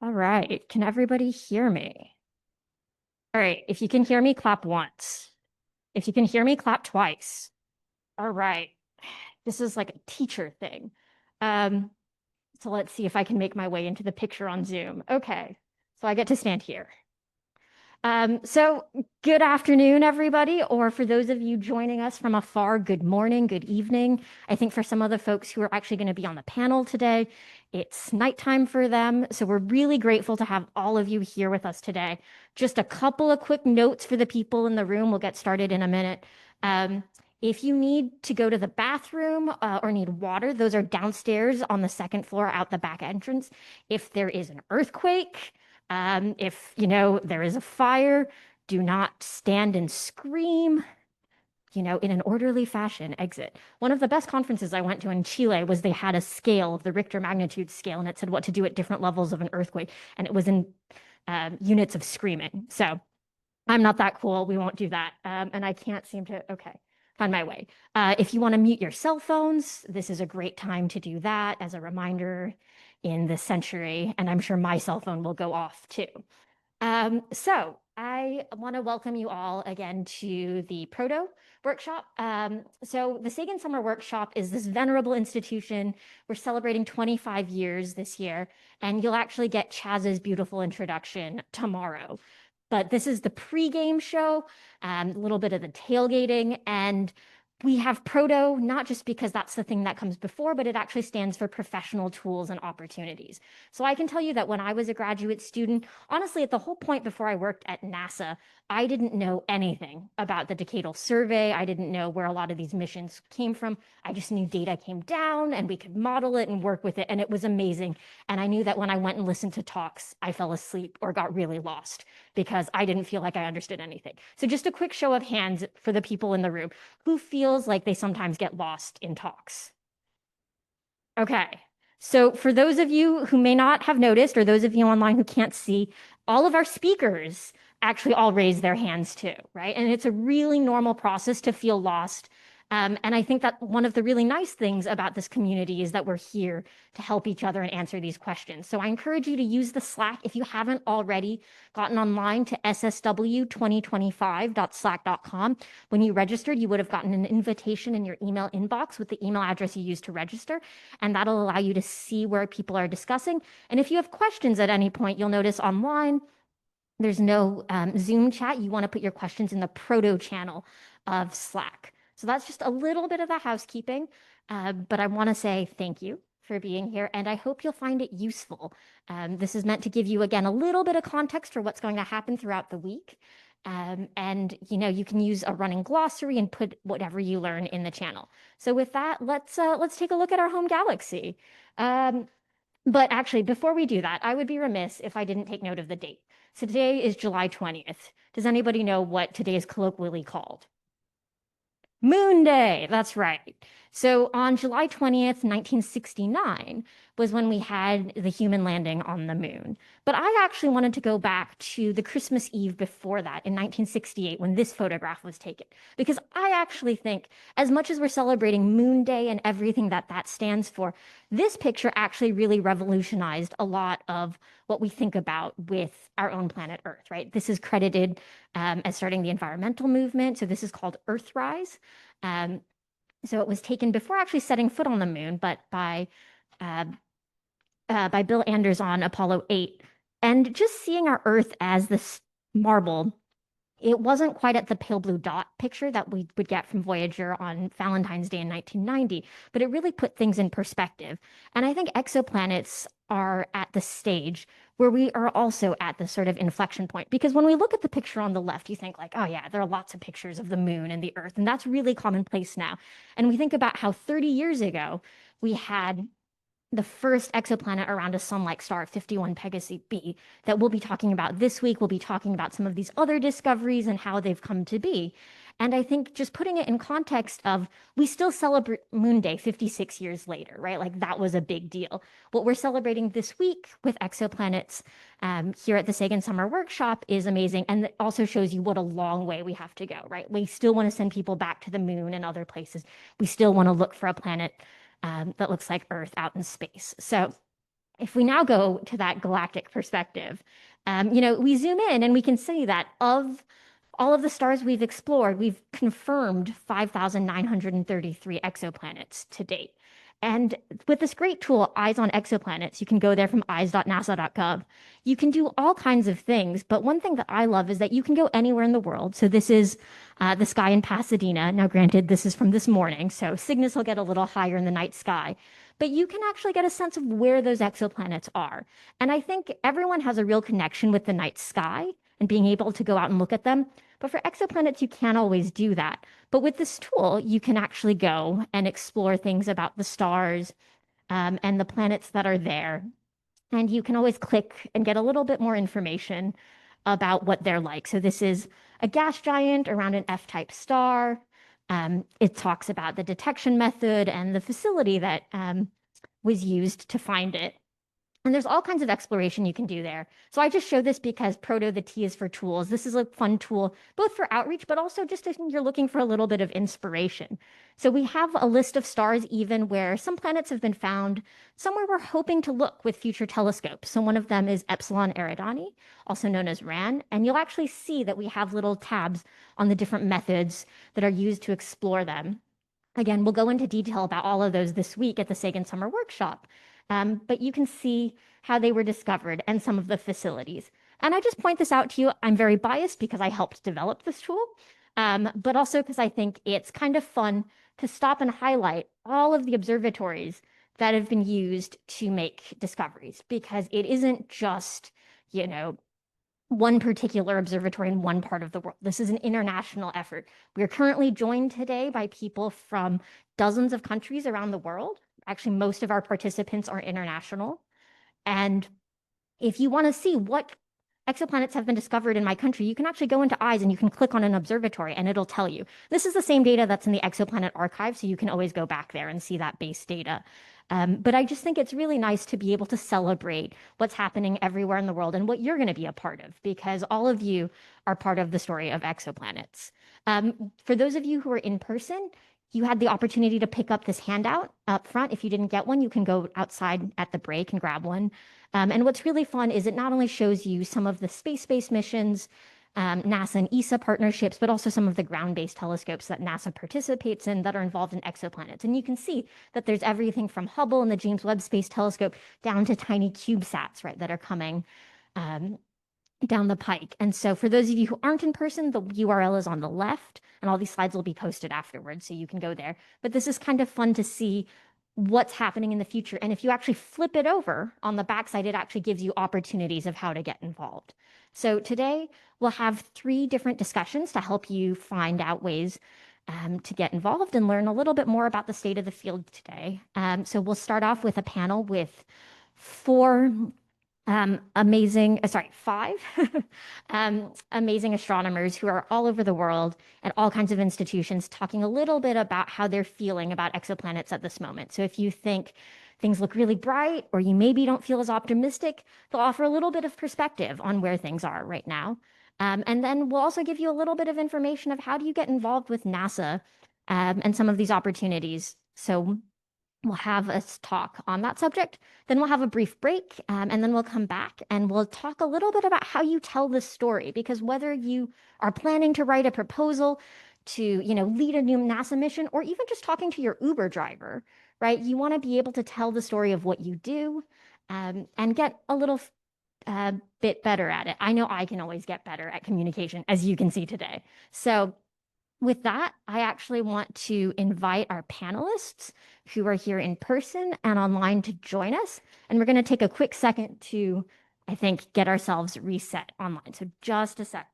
All right. Can everybody hear me? All right. If you can hear me, clap once. If you can hear me, clap twice. All right. This is like a teacher thing. Um, so let's see if I can make my way into the picture on Zoom. Okay. So I get to stand here. So good afternoon, everybody, or for those of you joining us from afar, good morning, good evening. I think for some of the folks who are actually going to be on the panel today, it's nighttime for them. So we're really grateful to have all of you here with us today. Just a couple of quick notes for the people in the room. We'll get started in a minute. If you need to go to the bathroom or need water, those are downstairs on the second floor out the back entrance. If there is an earthquake, if there is a fire, do not stand and scream. In an orderly fashion, exit. One of the best conferences I went to in Chile was they had a scale, the Richter magnitude scale, and it said what to do at different levels of an earthquake, and it was in units of screaming. So I'm not that cool. We won't do that. And I can't seem to, okay, find my way. If you want to mute your cell phones, this is a great time to do that as a reminder in this century. And I'm sure my cell phone will go off too. So I want to welcome you all again to the Proto workshop. So the Sagan Summer Workshop is this venerable institution. We're celebrating 25 years this year, and you'll actually get Chaz's beautiful introduction tomorrow. But this is the pre-game show, a little bit of the tailgating, and we have Proto, not just because that's the thing that comes before, but it actually stands for professional tools and opportunities. So I can tell you that when I was a graduate student, honestly, at the whole point before I worked at NASA, I didn't know anything about the decadal survey. I didn't know where a lot of these missions came from. I just knew data came down and we could model it and work with it. And it was amazing. And I knew that when I went and listened to talks, I fell asleep or got really lost because I didn't feel like I understood anything. So just a quick show of hands for the people in the room who feels like they sometimes get lost in talks. Okay. So for those of you who may not have noticed, or those of you online who can't see, all of our speakers actually all raise their hands too, right? And it's a really normal process to feel lost. And I think that one of the really nice things about this community is that we're here to help each other and answer these questions. So I encourage you to use the Slack if you haven't already gotten online to ssw2025.slack.com. When you registered, you would have gotten an invitation in your email inbox with the email address you used to register, and that'll allow you to see where people are discussing. And if you have questions at any point, you'll notice online there's no Zoom chat. You want to put your questions in the Proto channel of Slack. So that's just a little bit of the housekeeping, but I want to say thank you for being here, and I hope you'll find it useful. This is meant to give you, again, a little bit of context for what's going to happen throughout the week. And you can use a running glossary and put whatever you learn in the channel. So with that, let's take a look at our home galaxy. But actually, before we do that, I would be remiss if I didn't take note of the date. So today is July 20th. Does anybody know what today is colloquially called? Moon Day, that's right. So on July 20th, 1969 was when we had the human landing on the moon. But I actually wanted to go back to the Christmas Eve before that in 1968 when this photograph was taken. Because I actually think, as much as we're celebrating Moon Day and everything that that stands for, this picture actually really revolutionized a lot of what we think about with our own planet Earth, right? This is credited as starting the environmental movement. So this is called Earthrise. Um, so it was taken before actually setting foot on the moon, but uh, by Bill Anders on Apollo 8. And just seeing our Earth as this marble, it wasn't quite at the pale blue dot picture that we would get from Voyager on Valentine's Day in 1990, but it really put things in perspective. And I think exoplanets are at the stage where we are also at this sort of inflection point. Because when we look at the picture on the left, you think like, oh yeah, there are lots of pictures of the moon and the Earth, and that's really commonplace now. And we think about how 30 years ago we had the first exoplanet around a sun-like star, 51 Pegasi b, that we'll be talking about this week. We'll be talking about some of these other discoveries and how they've come to be. And I think just putting it in context of we still celebrate Moon Day 56 years later, right? Like that was a big deal. What we're celebrating this week with exoplanets here at the Sagan Summer Workshop is amazing. And it also shows you what a long way we have to go, right? We still want to send people back to the moon and other places. We still want to look for a planet that looks like Earth out in space. So if we now go to that galactic perspective, we zoom in and we can see that of all of the stars we've explored, we've confirmed 5,933 exoplanets to date. And with this great tool, Eyes on Exoplanets, you can go there from eyes.nasa.gov. You can do all kinds of things, but one thing that I love is that you can go anywhere in the world. So this is the sky in Pasadena. Now, granted, this is from this morning, so cygnus will get a little higher in the night sky, but you can actually get a sense of where those exoplanets are. And I think everyone has a real connection with the night sky and being able to go out and look at them. But for exoplanets, you can't always do that. But with this tool, you can actually go and explore things about the stars and the planets that are there. And you can always click and get a little bit more information about what they're like. So this is a gas giant around an F-type star. It talks about the detection method and the facility that was used to find it. And there's all kinds of exploration you can do there. So I just show this because Proto, the T is for tools. This is a fun tool, both for outreach, but also just if you're looking for a little bit of inspiration. So we have a list of stars even where some planets have been found somewhere we're hoping to look with future telescopes. So one of them is Epsilon Eridani, also known as RAN. And you'll actually see that we have little tabs on the different methods that are used to explore them. Again, we'll go into detail about all of those this week at the Sagan Summer Workshop. But you can see how they were discovered and some of the facilities. And I just point this out to you. I'm very biased because I helped develop this tool, but also because I think it's kind of fun to stop and highlight all of the observatories that have been used to make discoveries, because it isn't just, one particular observatory in one part of the world. This is an international effort. We are currently joined today by people from dozens of countries around the world. Actually, most of our participants are international. And if you want to see what exoplanets have been discovered in my country, you can actually go into Eyes and you can click on an observatory and it'll tell you. This is the same data that's in the Exoplanet Archive, so you can always go back there and see that base data. But I just think it's really nice to be able to celebrate what's happening everywhere in the world and what you're going to be a part of, because all of you are part of the story of exoplanets. For those of you who are in person, you had the opportunity to pick up this handout up front. If you didn't get one, you can go outside at the break and grab one. And what's really fun is it not only shows you some of the space-based missions, NASA and ESA partnerships, but also some of the ground-based telescopes that NASA participates in that are involved in exoplanets. And you can see that there's everything from Hubble and the James Webb Space Telescope down to tiny CubeSats, right, that are coming down the pike. And so for those of you who aren't in person, the URL is on the left, and all these slides will be posted afterwards, so you can go there. But this is kind of fun to see what's happening in the future. And if you actually flip it over on the backside, it actually gives you opportunities of how to get involved. So today we'll have 3 different discussions to help you find out ways to get involved and learn a little bit more about the state of the field today. So we'll start off with a panel with 5 amazing astronomers who are all over the world at all kinds of institutions talking a little bit about how they're feeling about exoplanets at this moment. So if you think things look really bright or you maybe don't feel as optimistic, they'll offer a little bit of perspective on where things are right now. And then we'll also give you a little bit of information of how do you get involved with NASA and some of these opportunities. So we'll have a talk on that subject. Then we'll have a brief break, and then we'll come back and we'll talk a little bit about how you tell this story. Because whether you are planning to write a proposal to, lead a new NASA mission, or even just talking to your Uber driver, right? You want to be able to tell the story of what you do, and get a little bit better at it. I know I can always get better at communication, as you can see today. So with that, I actually want to invite our panelists who are here in person and online to join us. And we're going to take a quick second to, I think, get ourselves reset online. So just a sec.